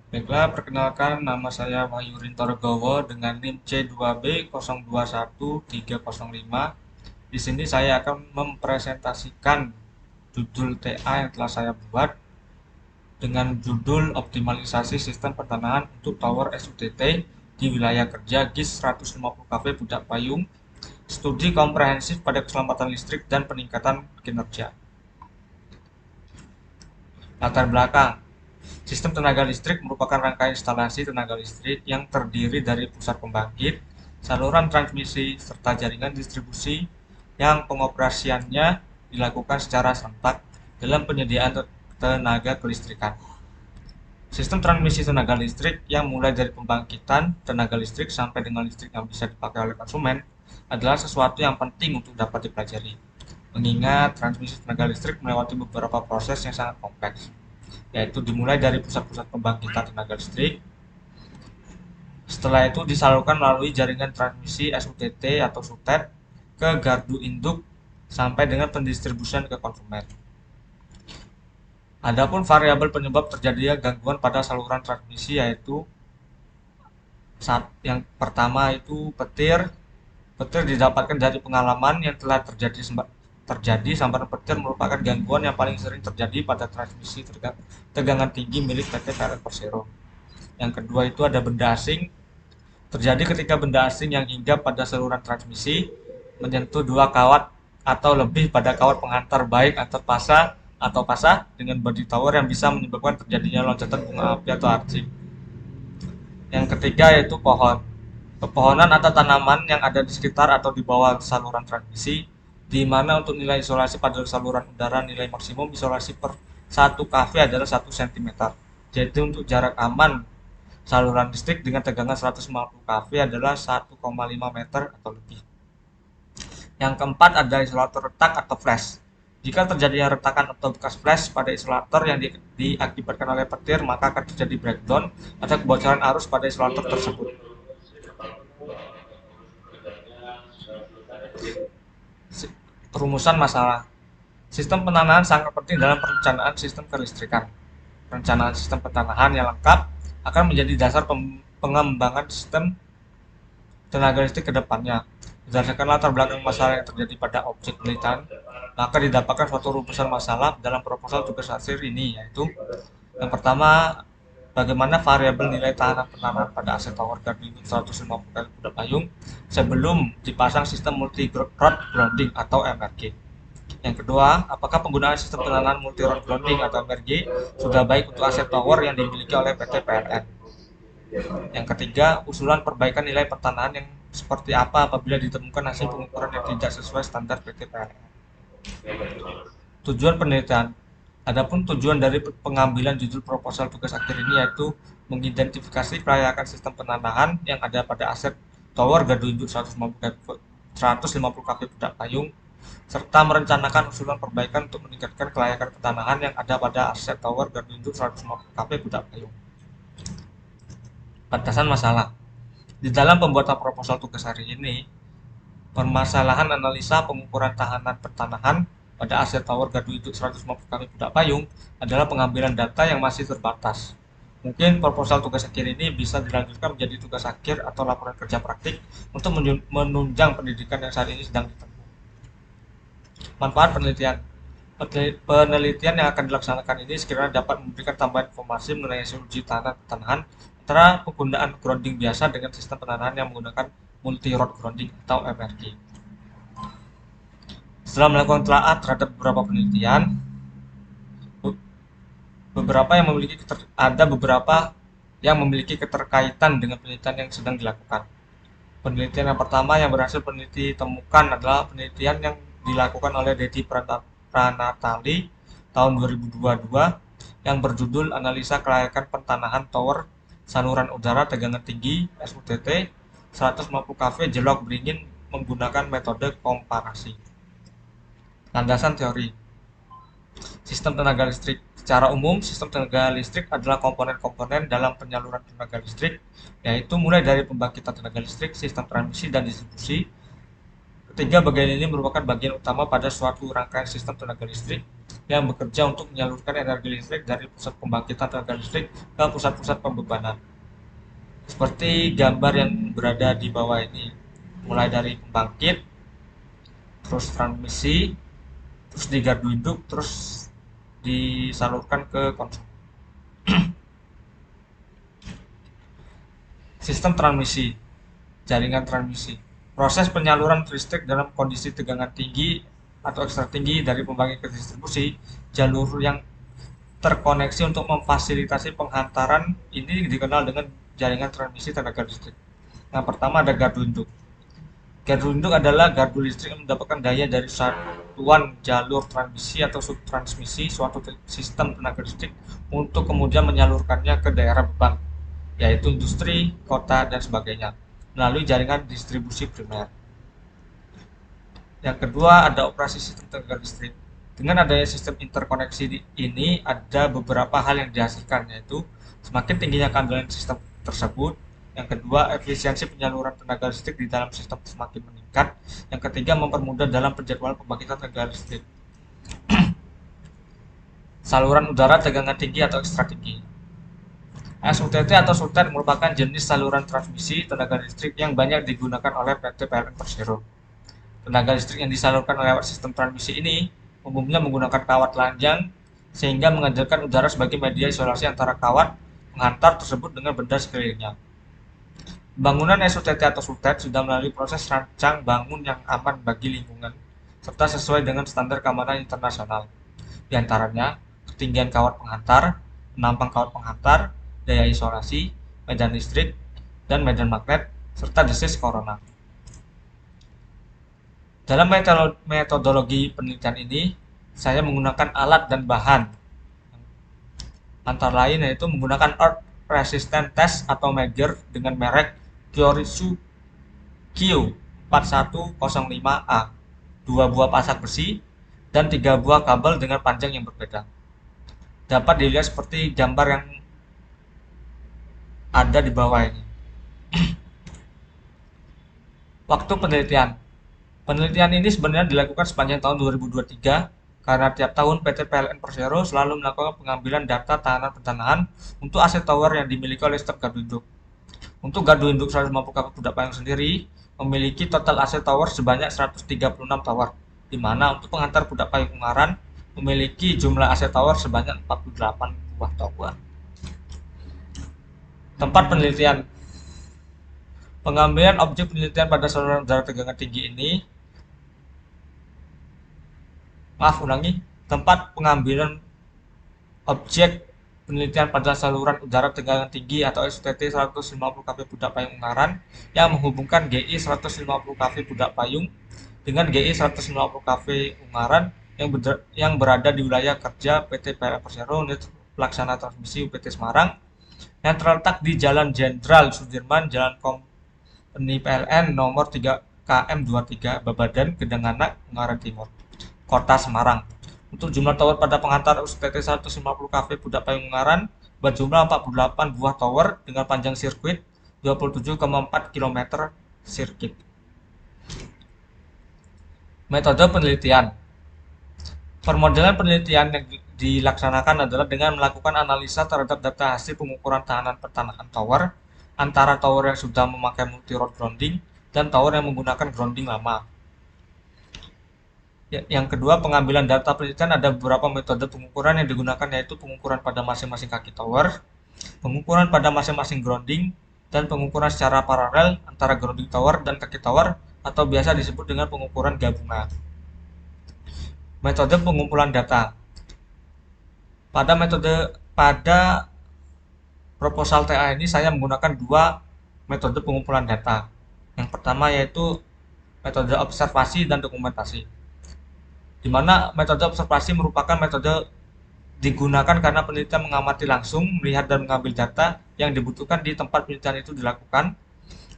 Baiklah, perkenalkan nama saya Wahyu Rintorogowo dengan NIM C2B021305. Di sini saya akan mempresentasikan judul TA yang telah saya buat dengan judul optimalisasi sistem pertanahan untuk tower SUTT di wilayah kerja GIS 150 kV Pudak Payung, studi komprehensif pada keselamatan listrik dan peningkatan kinerja. Latar belakang: sistem tenaga listrik merupakan rangkaian instalasi tenaga listrik yang terdiri dari pusat pembangkit, saluran transmisi, serta jaringan distribusi yang pengoperasiannya dilakukan secara serentak dalam penyediaan tenaga kelistrikan. Sistem transmisi tenaga listrik yang mulai dari pembangkitan tenaga listrik sampai dengan listrik yang bisa dipakai oleh konsumen adalah sesuatu yang penting untuk dapat dipelajari, mengingat transmisi tenaga listrik melewati beberapa proses yang sangat kompleks, yaitu dimulai dari pusat-pusat pembangkitan tenaga listrik. Setelah itu disalurkan melalui jaringan transmisi SUTT atau SUTET ke gardu induk sampai dengan pendistribusian ke konsumen. Adapun variabel penyebab terjadinya gangguan pada saluran transmisi yaitu yang pertama itu petir. Petir didapatkan dari pengalaman yang telah terjadi. Sambaran petir merupakan gangguan yang paling sering terjadi pada transmisi tegangan tinggi milik PT PLN Persero. Yang kedua itu ada benda asing. Terjadi ketika benda asing yang hinggap pada saluran transmisi menyentuh dua kawat atau lebih pada kawat penghantar baik atau pasah dengan body tower yang bisa menyebabkan terjadinya loncatan bunga api atau arcing. Yang ketiga yaitu pohon. Pepohonan atau tanaman yang ada di sekitar atau di bawah saluran transmisi, di mana untuk nilai isolasi pada saluran udara nilai maksimum isolasi per 1 kV adalah 1 cm. Jadi untuk jarak aman saluran listrik dengan tegangan 150 kV adalah 1,5 meter atau lebih. Yang keempat ada isolator retak atau flash. Jika terjadinya retakan atau bekas flash pada isolator yang diakibatkan oleh petir, maka akan terjadi breakdown atau kebocoran arus pada isolator tersebut. Perumusan masalah. Sistem penanahan sangat penting dalam perencanaan sistem kelistrikan. Perencanaan sistem pertanahan yang lengkap akan menjadi dasar pengembangan sistem tenaga listrik ke depannya. Berdasarkan latar belakang masalah yang terjadi pada objek penelitian, maka didapatkan suatu rumusan masalah dalam proposal tugas akhir ini, yaitu yang pertama, bagaimana variabel nilai tahanan penanahan pada aset tower gardu 150 kali Pudak Payung sebelum dipasang sistem multi rod grounding atau MRG. Yang kedua, apakah penggunaan sistem penanahan multi rod grounding atau MRG sudah baik untuk aset tower yang dimiliki oleh PT PLN? Yang ketiga, usulan perbaikan nilai pertanahan yang seperti apa apabila ditemukan hasil pengukuran yang tidak sesuai standar PT PLN. Tujuan penelitian. Adapun tujuan dari pengambilan judul proposal tugas akhir ini yaitu mengidentifikasi kelayakan sistem penanahan yang ada pada aset tower gardu induk 150 kV Pudak Payung, serta merencanakan usulan perbaikan untuk meningkatkan kelayakan pertanahan yang ada pada aset tower gardu induk 150 kV Pudak Payung. Batasan masalah. Di dalam pembuatan proposal tugas hari ini, permasalahan analisa pengukuran tahanan pertanahan pada aset tower gardu induk 150 kV Pudak Payung adalah pengambilan data yang masih terbatas. Mungkin proposal tugas akhir ini bisa dilanjutkan menjadi tugas akhir atau laporan kerja praktik untuk menunjang pendidikan yang saat ini sedang ditempuh. Manfaat penelitian. Penelitian yang akan dilaksanakan ini sekiranya dapat memberikan tambahan informasi mengenai hasil uji tahanan pertanahan antara penggunaan grounding biasa dengan sistem penanahan yang menggunakan multi rod grounding atau MRG. Setelah melakukan telaah terhadap beberapa penelitian, ada beberapa yang memiliki keterkaitan dengan penelitian yang sedang dilakukan. Penelitian yang pertama yang berhasil peneliti temukan adalah penelitian yang dilakukan oleh Dedi Pranatali tahun 2022 yang berjudul Analisa Kelayakan Pertanahan Tower Saluran Udara Tegangan Tinggi SUTT 150 kV Jelok Beringin menggunakan metode komparasi. Landasan teori. Sistem tenaga listrik. Secara umum, sistem tenaga listrik adalah komponen-komponen dalam penyaluran tenaga listrik, yaitu mulai dari pembangkitan tenaga listrik, sistem transmisi, dan distribusi. Ketiga bagian ini merupakan bagian utama pada suatu rangkaian sistem tenaga listrik yang bekerja untuk menyalurkan energi listrik dari pusat pembangkitan tenaga listrik ke pusat-pusat pembebanan. Seperti gambar yang berada di bawah ini, mulai dari pembangkit, terus transmisi, terus di gardu induk, terus disalurkan ke konsumen. Sistem transmisi, jaringan transmisi. Proses penyaluran listrik dalam kondisi tegangan tinggi atau ekstra tinggi dari pembangkit ke distribusi, jalur yang terkoneksi untuk memfasilitasi penghantaran ini dikenal dengan jaringan transmisi tenaga listrik. Yang pertama ada gardu induk. Gardu induk adalah gardu listrik yang mendapatkan daya dari satuan jalur transmisi atau subtransmisi suatu sistem tenaga listrik untuk kemudian menyalurkannya ke daerah beban, yaitu industri, kota, dan sebagainya, melalui jaringan distribusi primer. Yang kedua ada operasi sistem tenaga listrik. Dengan adanya sistem interkoneksi ini ada beberapa hal yang dihasilkan, yaitu semakin tingginya keandalan sistem tersebut. Yang kedua, efisiensi penyaluran tenaga listrik di dalam sistem semakin meningkat. Yang ketiga, mempermudah dalam penjadwalan pembangkitan tenaga listrik. Saluran udara tegangan tinggi atau ekstra tinggi. SUTT atau SUTET merupakan jenis saluran transmisi tenaga listrik yang banyak digunakan oleh PT PLN Persero. Tenaga listrik yang disalurkan lewat sistem transmisi ini umumnya menggunakan kawat lanjang sehingga menghasilkan udara sebagai media isolasi antara kawat penghantar tersebut dengan benda sekelilingnya. Bangunan SUTT atau SUTET sudah melalui proses rancang bangun yang aman bagi lingkungan serta sesuai dengan standar keamanan internasional. Di antaranya ketinggian kawat penghantar, penampang kawat penghantar, daya isolasi, medan listrik, dan medan magnet, serta desis corona. Dalam metodologi penelitian ini, saya menggunakan alat dan bahan. Antara lain yaitu menggunakan Earth Resistance Test atau Megger dengan merek Kyoritsu Q4105A, 2 buah pasak besi, dan 3 buah kabel dengan panjang yang berbeda. Dapat dilihat seperti gambar yang ada di bawah ini. Waktu penelitian. Penelitian ini sebenarnya dilakukan sepanjang tahun 2023 karena tiap tahun PT PLN Persero selalu melakukan pengambilan data tahanan-pentanahan untuk aset tower yang dimiliki oleh setiap gardu induk. Untuk gardu induk 150 kV Pudak Payung sendiri memiliki total aset tower sebanyak 136 tower, di mana untuk penghantar Pudak Payung Ungaran memiliki jumlah aset tower sebanyak 48 buah tower. Tempat penelitian. Pengambilan objek penelitian pada saluran udara tegangan tinggi ini tempat pengambilan objek penelitian pada saluran udara tegangan tinggi atau SUTT 150 kV Pudak Payung Ungaran yang menghubungkan GI 150 kV Pudak Payung dengan GI 150 kV Ungaran yang berada di wilayah kerja PT PLN Persero Unit Pelaksana Transmisi UPT Semarang yang terletak di Jalan Jenderal Sudirman, Jalan Kompeni PLN nomor 3 KM23 Babadan, Gedanganak, Ungaran Timur, Kota Semarang. Untuk jumlah tower pada penghantar SUTT 150 kV Pudak Payung Ungaran berjumlah 48 buah tower dengan panjang sirkuit 27,4 km sirkuit. Metode penelitian. Permodelan penelitian yang dilaksanakan adalah dengan melakukan analisa terhadap data hasil pengukuran tahanan pertanahan tower antara tower yang sudah memakai multi-rod grounding dan tower yang menggunakan grounding lama. Yang kedua, pengambilan data penelitian. Ada beberapa metode pengukuran yang digunakan, yaitu pengukuran pada masing-masing kaki tower, pengukuran pada masing-masing grounding, dan pengukuran secara paralel antara grounding tower dan kaki tower atau biasa disebut dengan pengukuran gabungan. Metode pengumpulan data. Pada proposal TA ini saya menggunakan 2 metode pengumpulan data. Yang pertama yaitu metode observasi dan dokumentasi, di mana metode observasi merupakan metode digunakan karena penelitian mengamati langsung, melihat dan mengambil data yang dibutuhkan di tempat penelitian itu dilakukan.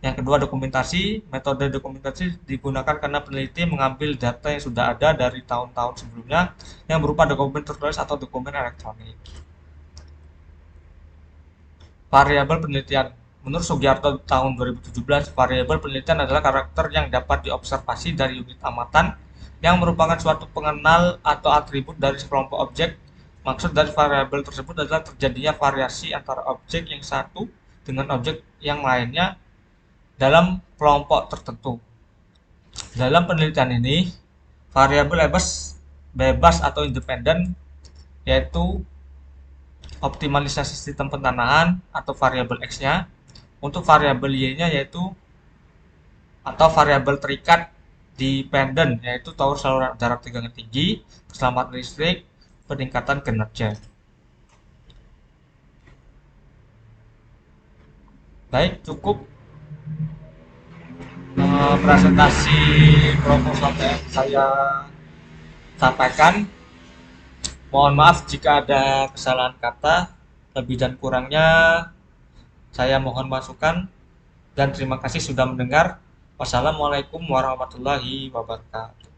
Yang kedua, dokumentasi. Metode dokumentasi digunakan karena peneliti mengambil data yang sudah ada dari tahun-tahun sebelumnya yang berupa dokumen tertulis atau dokumen elektronik. Variabel penelitian. Menurut Sugiarto tahun 2017, variabel penelitian adalah karakter yang dapat diobservasi dari unit amatan yang merupakan suatu pengenal atau atribut dari sekelompok objek. Maksud dari variabel tersebut adalah terjadinya variasi antara objek yang satu dengan objek yang lainnya dalam kelompok tertentu. Dalam penelitian ini, variabel bebas atau independen yaitu optimalisasi sistem pentanahan atau variabel X-nya. Untuk variabel Y-nya yaitu atau variabel terikat dependen yaitu tower saluran jarak tegangan tinggi, keselamatan listrik, peningkatan kinerja. Baik, cukup presentasi proposal yang saya sampaikan. Mohon maaf jika ada kesalahan kata, lebih dan kurangnya saya mohon masukan dan terima kasih sudah mendengar. Wassalamualaikum warahmatullahi wabarakatuh.